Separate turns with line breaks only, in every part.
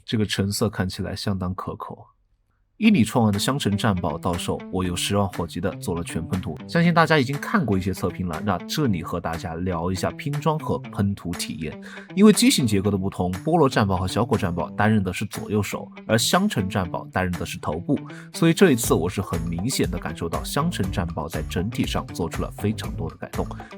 这个成色看起来相当可口。伊利创案的香橙战宝到手，我又十万火急的做了全喷涂，相信大家已经看过一些测评了，那这里和大家聊一下拼装和喷涂体验。因为机型结构的不同，菠萝战宝和小果战宝担任的是左右手，而香橙战宝担任的是头部，所以这一次我是很明显的感受到香橙战宝在整体上做出了非常多的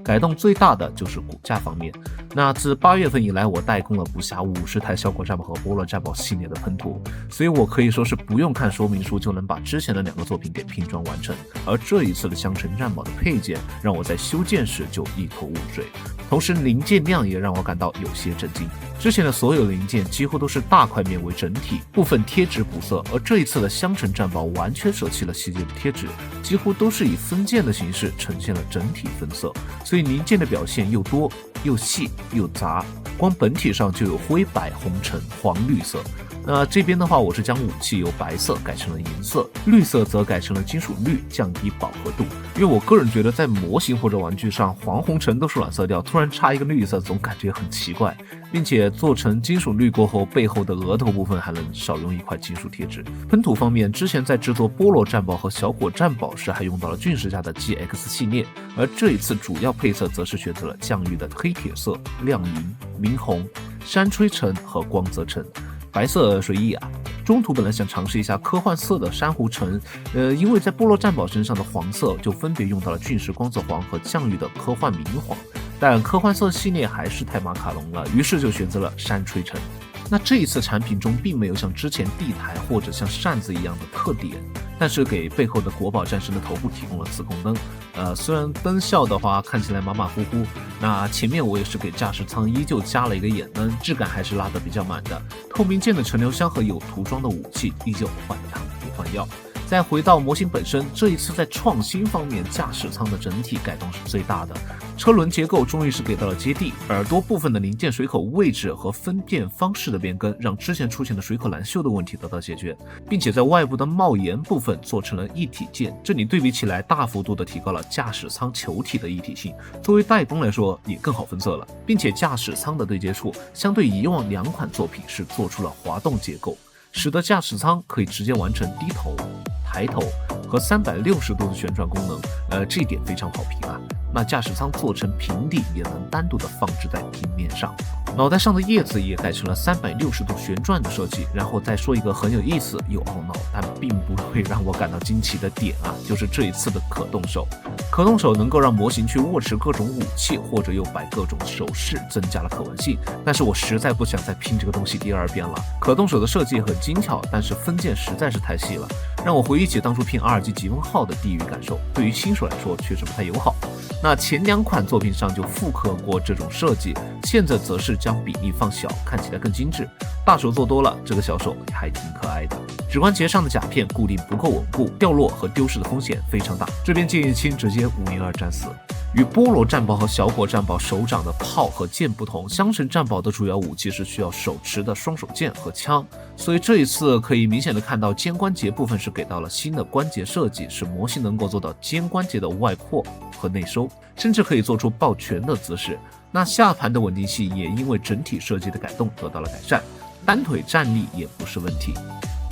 改动最大的就是骨架方面。那自8月份以来，我代工了不下50台小果战宝和菠萝战宝系列的喷涂，所以我可以说是不用看说明书就能把之前的2个作品给拼装完成。而这一次的香橙战宝的配件让我在修建时就一头雾水，同时零件量也让我感到有些震惊。之前的所有零件几乎都是大块面为整体，部分贴纸补色，而这一次的香橙战宝完全舍弃了细节的贴纸，几乎都是以分件的形式呈现了整体分色，所以零件的表现又多又细又杂，光本体上就有灰白、红橙、黄绿色。那这边的话，我是将武器由白色改成了银色，绿色则改成了金属绿，降低饱和度。因为我个人觉得在模型或者玩具上，黄红橙都是暖色调，突然插一个绿色总感觉很奇怪，并且做成金属绿过后，背后的额头部分还能少用一块金属贴纸。喷涂方面，之前在制作菠萝战宝和小果战宝时还用到了俊石家的 GX 系列，而这一次主要配色则是选择了降绿的黑铁色、亮银、明红、山吹橙和光泽橙。白色随意啊。中途本来想尝试一下科幻色的珊瑚橙，因为在菠萝战宝身上的黄色就分别用到了俊石光泽黄和降绿的科幻明黄，但科幻色系列还是太马卡龙了，于是就选择了山吹橙。那这一次产品中并没有像之前地台或者像扇子一样的特点，但是给背后的国宝战神的头部提供了磁控灯。虽然灯效的话看起来马马虎虎，那前面我也是给驾驶舱依旧加了一个眼灯，质感还是拉得比较满的。透明件的陈留箱和有涂装的武器依旧换汤不换药。再回到模型本身，这一次在创新方面，驾驶舱的整体改动是最大的。车轮结构终于是给到了接地，耳朵部分的零件水口位置和分辨方式的变更，让之前出现的水口蓝锈的问题得到解决，并且在外部的帽檐部分做成了一体件，这里对比起来大幅度的提高了驾驶舱球体的一体性，作为代工来说也更好分色了，并且驾驶舱的对接处相对以往2款作品是做出了滑动结构，使得驾驶舱可以直接完成低头、抬头和360度的旋转功能，这一点非常好评啊。那驾驶舱做成平底，也能单独的放置在平面上。脑袋上的叶子也改成了360度旋转的设计。然后再说一个很有意思又懊恼，但并不会让我感到惊奇的点啊，就是这一次的可动手。可动手能够让模型去握持各种武器，或者又摆各种手势，增加了可玩性。但是我实在不想再拼这个东西第2遍了。可动手的设计很精巧，但是分件实在是太细了，让我回忆起当初拼2级疾风号的地狱感受，对于新手来说确实不太友好。那前2款作品上就复刻过这种设计，现在则是将比例放小，看起来更精致。大手做多了，这个小手也还挺可爱的。指关节上的甲片固定不够稳固，掉落和丢失的风险非常大，这边建议亲直接502战死。与菠萝战宝和小果战宝手掌的炮和剑不同，香橙战宝的主要武器是需要手持的双手剑和枪，所以这一次可以明显的看到肩关节部分是给到了新的关节设计，使模型能够做到肩关节的外扩和内收，甚至可以做出抱拳的姿势。那下盘的稳定性也因为整体设计的改动得到了改善，单腿站立也不是问题。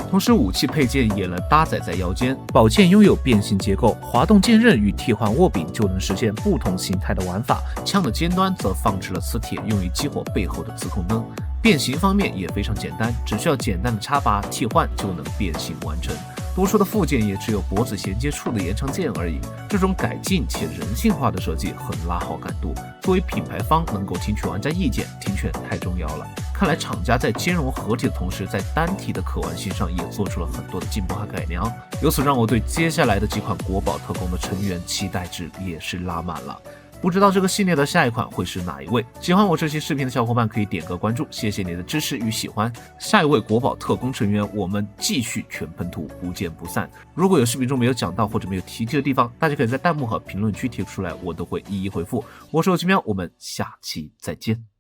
同时武器配件也能搭载在腰间，宝剑拥有变形结构，滑动剑刃与替换握柄就能实现不同形态的玩法，枪的尖端则放置了磁铁，用于激活背后的磁控灯。变形方面也非常简单，只需要简单的插拔替换就能变形完成，多出的附件也只有脖子衔接处的延长件而已。这种改进且人性化的设计很拉好感度，作为品牌方能够听取玩家意见，听劝太重要了。看来厂家在兼容合体的同时，在单体的可玩性上也做出了很多的进步和改良，由此让我对接下来的几款国宝特工的成员期待值也是拉满了。不知道这个系列的下一款会是哪一位？喜欢我这期视频的小伙伴可以点个关注，谢谢你的支持与喜欢。下一位国宝特工成员，我们继续全喷涂，不见不散。如果有视频中没有讲到或者没有提及的地方，大家可以在弹幕和评论区提出来，我都会一一回复。我是欧奇喵，我们下期再见。